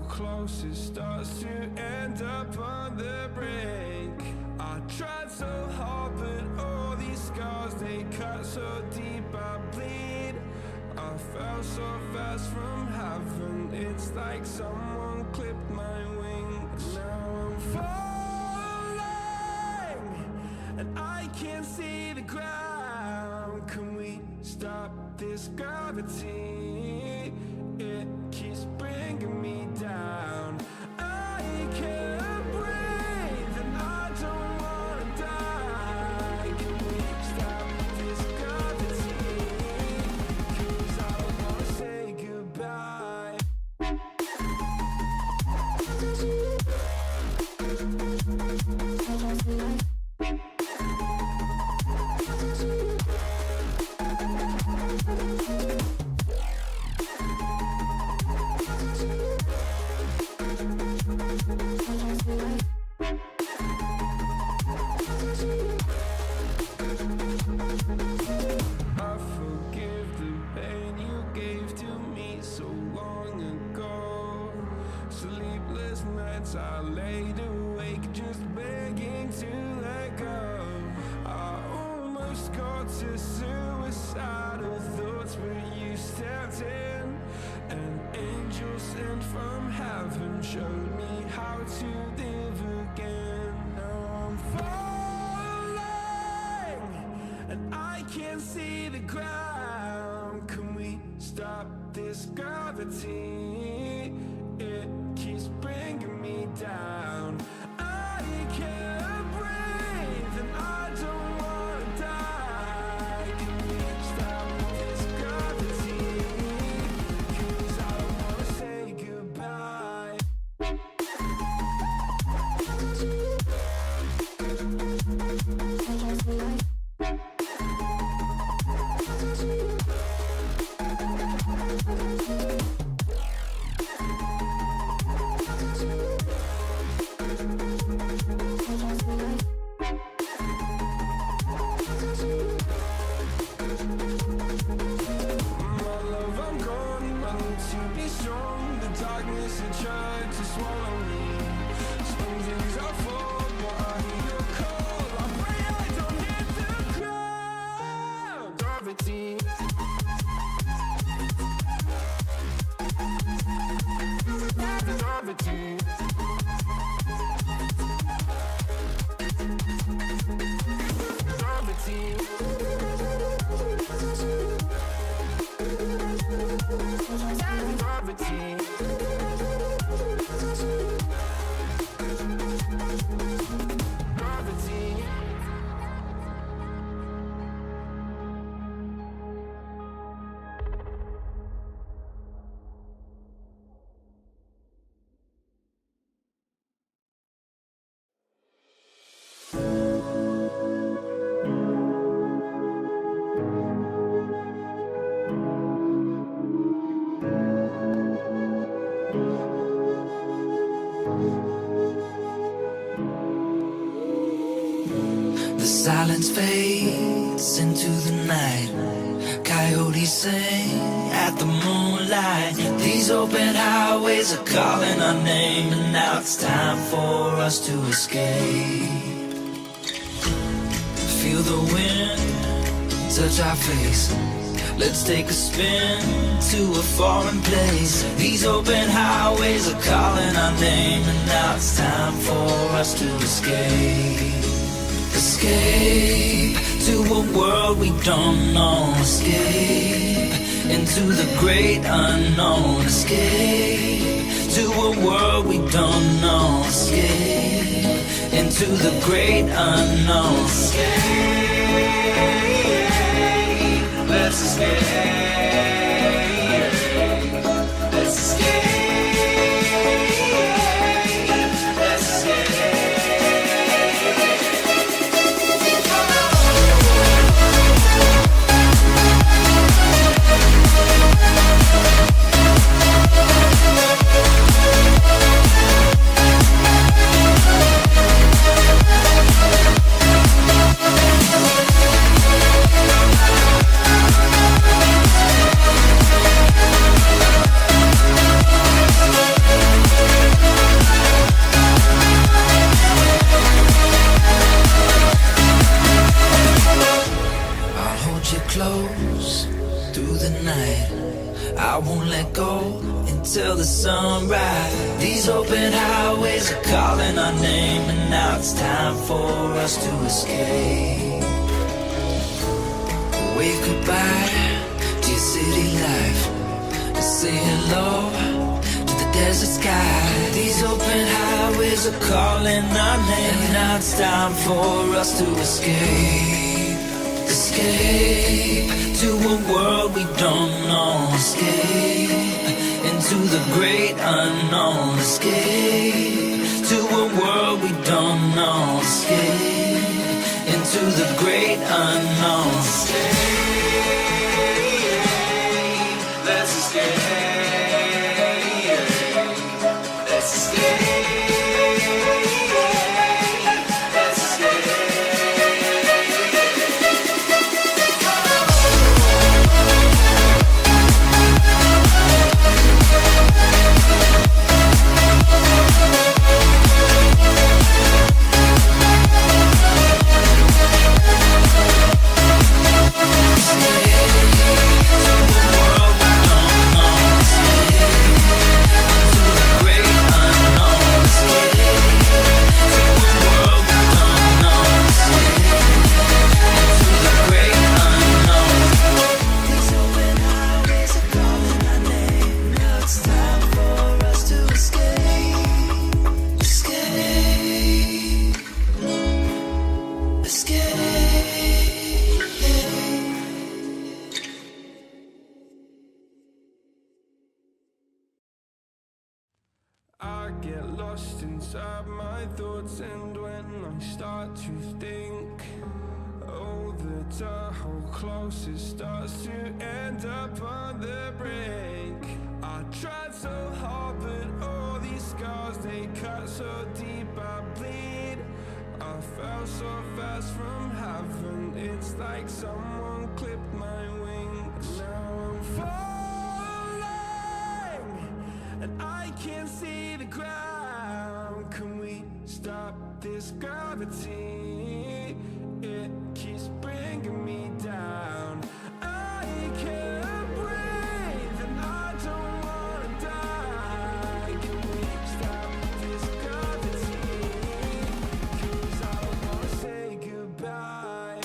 close it starts to end up on the brink. I tried so hard, but all these scars, they cut so deep I bleed. I fell so fast from heaven, it's like someone clipped my wings. Now I'm falling, and I can't see the ground. Can we stop this gravity? It keeps bringing me down. I can't breathe and I don't wanna die. Can we stop this gravity? 'Cause I don't wanna say goodbye. I forgive the pain you gave to me so long ago. Sleepless nights I laid awake just begging to let go. I almost got to suicidal thoughts, but you stepped in. An angel sent from heaven showed me how to live again. Now I'm falling, and I can't see the ground. Can we stop this gravity? It keeps bringing me down. I can't breathe and I don't wanna die. Can we stop this gravity? 'Cause I don't wanna say goodbye. My love, I'm gone. I need to be strong. The darkness had tried to swallow me. Some days I fall, but I hear your call. I pray I don't hit the ground. Gravity. Gravity. Gravity. Gravity. Gravity. The silence fades into the night. Coyotes sing at the moonlight. These open highways are calling our name, and now it's time for us to escape. Feel the wind touch our face. Let's take a spin to a foreign place. These open highways are calling our name, and now it's time for us to escape. Escape to a world we don't know. Escape into the great unknown. Escape to a world we don't know. Escape into the great unknown. Escape, let's escape. Let's escape. Let's escape. sky. These open highways are calling our name, and now it's time for us to escape. Wave goodbye to your city life, and say hello to the desert sky. These open highways are calling our name, and now it's time for us to escape. Escape to a world we don't know. Escape into the great unknown. Escape to a world we don't know. Escape into the great unknown. Escape, let's escape. Let's escape. I get lost inside my thoughts, and when I start to think, oh, the Tahoe closest starts to end up on the brink. I tried so hard, but all these scars, they cut so deep, I bleed. I fell so fast from heaven, it's like someone clipped my wings. Now I'm falling, and I can't see the ground. Can we stop this gravity? It keeps bringing me down. I can't breathe, and I don't wanna die. Can we stop this gravity? 'Cause I don't wanna say goodbye.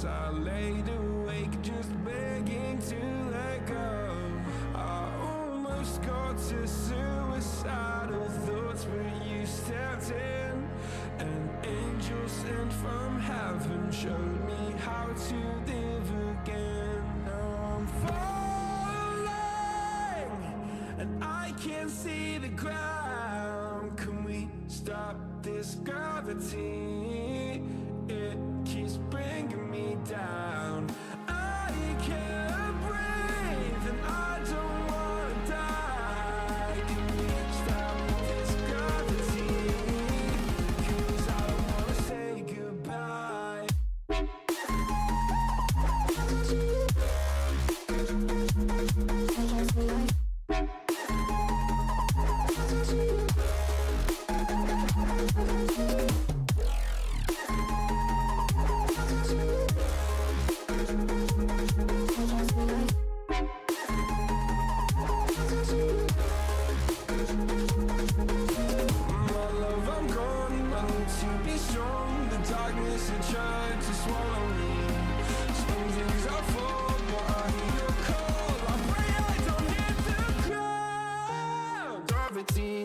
I laid awake just begging to let go. I almost got to suicidal thoughts, but you stepped in. An angel sent from heaven showed me how to live again. Now I'm falling, and I can't see the ground. Can we stop this gravity? It keeps bringing me down. I can't breathe, and I don't wanna die. Can we stop this gravity? 'Cause I don't wanna say goodbye. Gravity